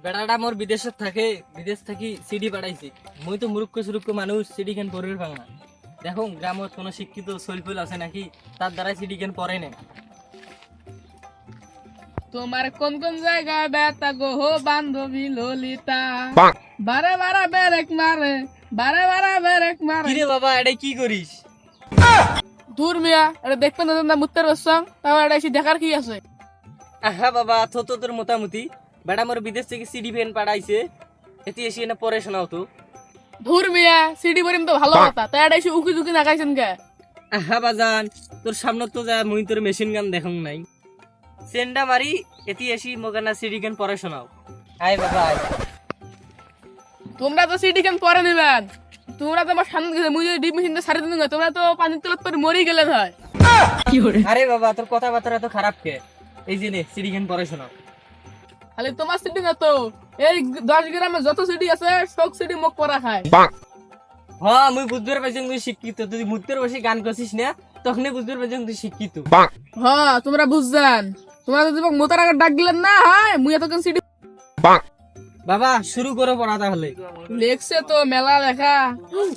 বেড়াটা মোর বিদেশে থাকে, বিদেশ থাকি সিডি পাঠাইছি। মুই তো মুরুক্ষ সুরুক্ষ মানুষ, সিডি কেন পড়বে পাং না। দেখো গ্রামত কোনো শিক্ষিত সলফুল আছে নাকি তার দ্বারা সিডি কেন পড়ে না। তোমার কোন কোন জায়গায় ব্যথা গো হো বান্ধবী ললিতা, বারে বারে বেরেক মারে, বারে বারে বেরেক মারে। কিরে বাবা এটা কি করিস? দূর মিয়া, এটা দেখবেন না মুত্তের বসং, তাও এটা এসে দেখার কি আছে? আহা বাবা তো তোর মোটামুটি বেড়া মোর বিদেশ থেকে সিডি ফেন পাঠাইছে, এটি এসে না পড়ে শোনাও তো। দূর মিয়া, সিডি পরিম তো ভালো কথা, তাই এটা এসে উকি ঝুঁকি নাগাইছেন কে? আহা বাজান তোর সামনে তো যা মুই তোর মেশিন গান দেখং নাই, সেন্ডা মারি এটি এসি মোগানা সিডি গান পড়ে শোনাও। আয় বাবা আয়। তোমরা তো সিডি কেন পরে নিবেন, তোমরা তো আমার সামনে গেছে, মুই যদি ডিপ মেশিনটা সারি দিন, তোমরা তো পানির তলাত পরে মরি গেলে ভাই। আরে বাবা তোর কথাবার্তা তো খারাপ কে? এই যে নে সিডি গান পড়ে শোনাও। খালি তোমার সিডি না তো, এই 10 গ্রামে যত সিডি আছে সব সিডি মুখ পরা খায়। হ্যাঁ মুই বুঝতে পারছি তুই শিক্ষিত, তুই মুত্তের বসে গান করছিস না তখনই বুঝতে পারছি তুই শিক্ষিত। হ্যাঁ তোমরা বুঝছেন, তোমরা যদি মোতার আগে ডাক দিলেন না, হ্যাঁ মুই এতক্ষণ সিডি। বাবা শুরু করো পড়া তাহলে। লেখছে তো মেলা লেখা।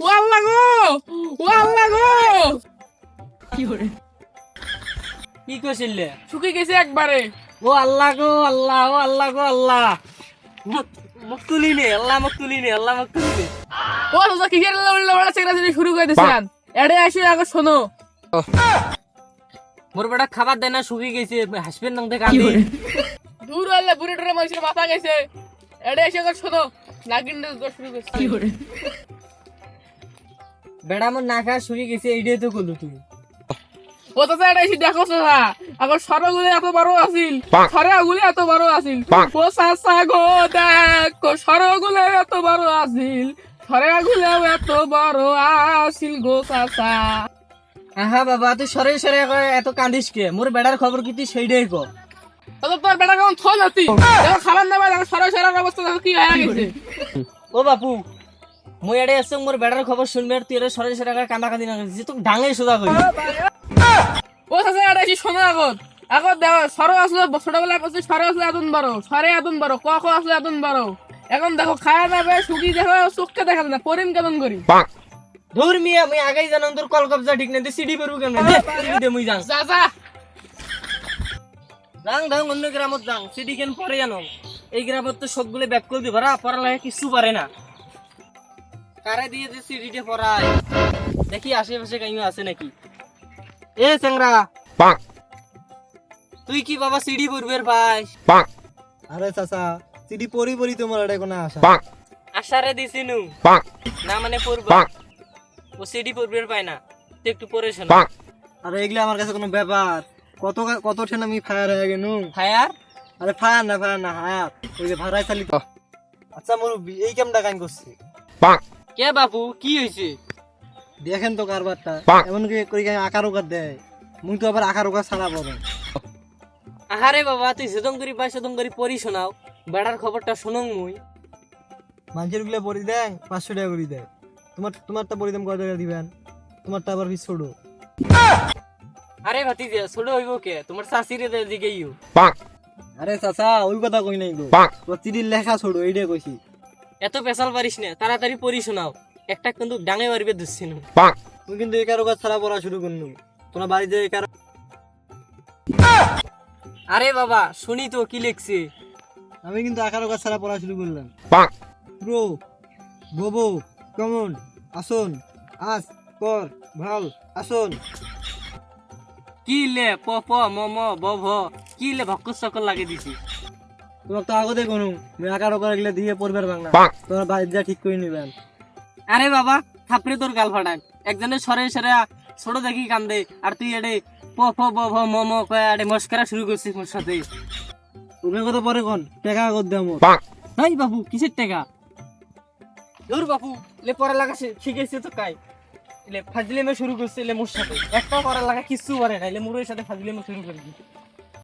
ও আল্লাহ গো, ও আল্লাহ গো, কি করছিলে? শুকিয়ে গেছে একবারে। ও আল্লাহ গো আল্লাহ, ও আল্লাহ গো আল্লাহ, মুখ তুলি নে আল্লাহ, মুখ তুলি নে আল্লাহ, মুখ তুলি নে। ও দাদা কিসের লড়া চেকরা শুরু করে দিয়েছেন? এড়ে আসি আগে শোনো। মোর বেটা খাবার দেয় না, শুকিয়ে গেছে, হাসবেন না দেখ আমি। দূর হলে বুড়ি টুরে মানুষের মাথা গেছে, এড়ে এসে আগে শোনো। নাগিন শুরু করছে। বেড়া মোর না খাওয়া শুকিয়ে গেছে, এইটাই তো করলো তুমি। ও দাদা এড়ে এসে দেখো সোহা, আগর সরগুলো এত বড় আছিল, সরগুলো এত বড় আছিল। ও সাসা গো দেখো সরগুলো এত বড় আছিল, সরগুলো এত বড় আছিল গো সাসা। আহা বাবা তুই সরে সরে এত কান্দিস কে? মোর বেড়ার খবর কি তুই সেইটাই কর। তোর বেটা কেমন থ যাতি, খাবার নেবার সরে সরার অবস্থা দেখো কি হয়ে গেছে। ও বাপু মুই এড়ে আসছ মোর বেড়ার খবর শুনবে আর তুই এড়ে সরে সরে কান্দা কান্দি না যে তোকে ডাঙে সোজা করি। ও সাসা এড়ে এসে শোনো আগত, আগত দেখো সর আসলো ছোটবেলা করছি, সরে আসলো এতন বড়, সরে এতন বড়, ক ক আসলো এতন বড়। এখন দেখো খায়া যাবে শুকি দেখো চোখকে দেখা না, পরিম কেমন করি। ধুর মিয়া মুই আগেই জানাম তোর কল কবজা ঠিক নাই, তুই সিডি করবো কেমন? সিডি দে মুই যাং যা যা যাং যাং অন্য গ্রামত যাং, সিডি কেন পরে জানো? এই গ্রামত তো সবগুলো ব্যাক করে দিব, পড়ালেখা কিছু পারে না। কারে দিয়ে যে সিডিটা পড়ায় দেখি আশেপাশে কাইও আছে নাকি। এ চ্যাংরা তুই কি বাবা সিডি পড়বে ভাই? আরে চাচা সিডি পরি পরি তোমার এটা কোনো আশা? আশারে দিছিনু না মানে পড়বা, ও সিডি পড়বে পায় না, তুই একটু পড়ে শোনা। আরে এগুলো আমার কাছে কোনো ব্যাপার? কত কত ঠেন আমি ফায়ার হয়ে গেনু। ফায়ার? আরে ফায়ার না হায়াত, ওই যে ভাড়ায় চালি। আচ্ছা মুরব্বি এই কেমটা গান করছে? কে বাপু কি হয়েছে? দেখেন তো কারবারটা এমন কি করে আকার উকার দেয়, মুই তো আবার আকার উকার ছাড়া পড়ে। আহারে বাবা তুই যেদম করি পাই সেদম করি পড়ি শোনাও, বেড়ার খবরটা শুনং মুই। মানুষের গুলো পরি দেন 500 টাকা করে দেয়, তোমারটা পরি দাম কত টাকা দিবেন? তোমারটা আবার কি ছোট? আরে ভাতিজা ছোট হইব কে, তোমার শাশুড়ি দিকে ইউ। আরে চাচা ওই কথা কই নাই গো, তোর চিঠির লেখা ছোট এইটাই কইছি। এত পেশাল পারিস না, তাড়াতাড়ি পড়ি শোনাও, একটা কিন্তু ডাঙে মারবে ধরছিল। তুই কিন্তু একার উকার ছাড়া পড়া শুরু করনু, তোমার বাড়িতে একার। আরে বাবা শুনি তো কি লিখছে। আমি কিন্তু আকার উকার ছাড়া পড়া শুরু করলাম। ব্রো গোবো কমন আসুন আস কর ভাল আসুন। কি লে প প ম ম ব ভ কি লে ভক্কর সকল লাগে দিছি। তোমার তো আগতে কোনো আমি আকার উকার এগুলো দিয়ে পড়বার বাংলা, তোমার বাড়িতে যা ঠিক করে নিবেন। আরে বাবা থাপড়ে তোর গাল ফাটাক, একজনের সরে সরে ছোট দেখি কান্দে আর তুই এডে প প ব ভ ম ম কয়ে এডে মস্করা শুরু করছিস মোর সাথে। ওকে কথা পরে কোন টাকা আগত দেব। নাই বাবু কিসের টাকা? ধুর বাপু লে পড়ালেখা শিখেছে তো কাই ফাজলিমে শুরু করছে মোর সাথে, একটা পড়ালেখা কিছু পারে না, মুরের সাথে ফাজলিমে শুরু করে দিচ্ছে।